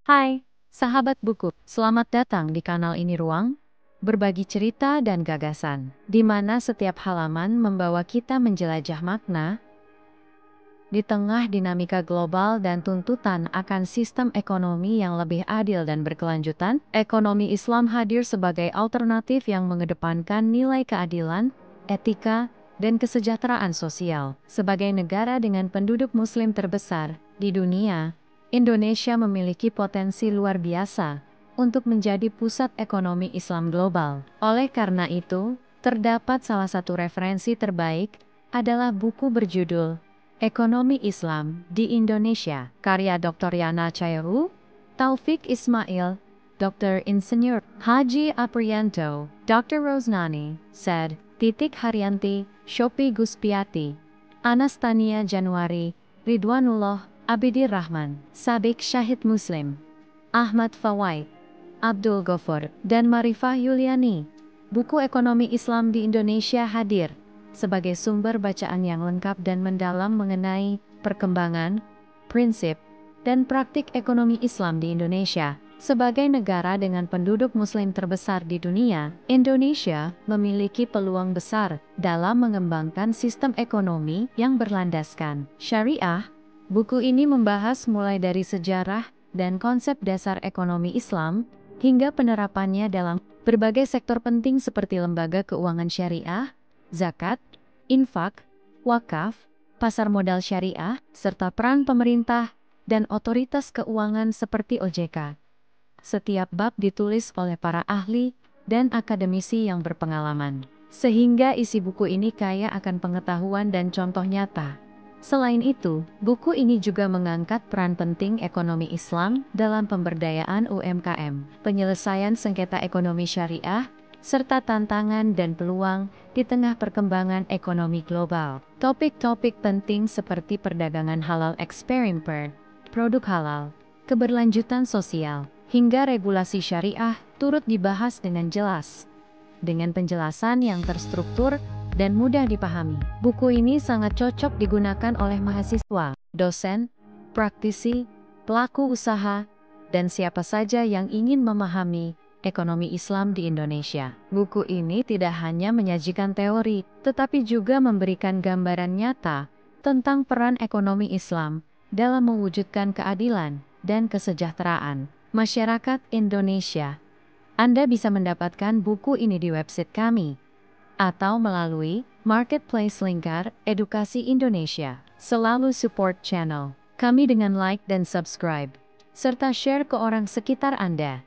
Hai, sahabat buku. Selamat datang di kanal ini Ruang, berbagi cerita dan gagasan, di mana setiap halaman membawa kita menjelajah makna, di tengah dinamika global dan tuntutan akan sistem ekonomi yang lebih adil dan berkelanjutan. Ekonomi Islam hadir sebagai alternatif yang mengedepankan nilai keadilan, etika, dan kesejahteraan sosial. Sebagai negara dengan penduduk muslim terbesar di dunia, Indonesia memiliki potensi luar biasa untuk menjadi pusat ekonomi Islam global. Oleh karena itu, terdapat salah satu referensi terbaik adalah buku berjudul Ekonomi Islam di Indonesia, karya Dr. Yana Chairu, Taufik Ismail, Dr. Insinyur Haji Aprianto, Dr. Rosnani, Said, Titik Haryanti, Shopi Guspiati, Anastania Januari, Ridwanullah, Abidir Rahman, Sabik Syahid Muslim, Ahmad Fawaid, Abdul Ghaffur, dan Marifah Yuliani. Buku Ekonomi Islam di Indonesia hadir sebagai sumber bacaan yang lengkap dan mendalam mengenai perkembangan, prinsip, dan praktik ekonomi Islam di Indonesia. Sebagai negara dengan penduduk muslim terbesar di dunia, Indonesia memiliki peluang besar dalam mengembangkan sistem ekonomi yang berlandaskan syariah. Buku ini membahas mulai dari sejarah dan konsep dasar ekonomi Islam, hingga penerapannya dalam berbagai sektor penting seperti lembaga keuangan syariah, zakat, infak, wakaf, pasar modal syariah, serta peran pemerintah dan otoritas keuangan seperti OJK. Setiap bab ditulis oleh para ahli dan akademisi yang berpengalaman, sehingga isi buku ini kaya akan pengetahuan dan contoh nyata. Selain itu, buku ini juga mengangkat peran penting ekonomi Islam dalam pemberdayaan UMKM, penyelesaian sengketa ekonomi syariah, serta tantangan dan peluang di tengah perkembangan ekonomi global. Topik-topik penting seperti perdagangan halal eksperimen, produk halal, keberlanjutan sosial, hingga regulasi syariah turut dibahas dengan jelas. Dengan penjelasan yang terstruktur dan mudah dipahami, buku ini sangat cocok digunakan oleh mahasiswa, dosen, praktisi, pelaku usaha, dan siapa saja yang ingin memahami ekonomi Islam di Indonesia. Buku ini tidak hanya menyajikan teori, tetapi juga memberikan gambaran nyata tentang peran ekonomi Islam dalam mewujudkan keadilan dan kesejahteraan masyarakat Indonesia. Anda bisa mendapatkan buku ini di website kami atau melalui Marketplace Lingkar Edukasi Indonesia. Selalu support channel kami dengan like dan subscribe, serta share ke orang sekitar Anda.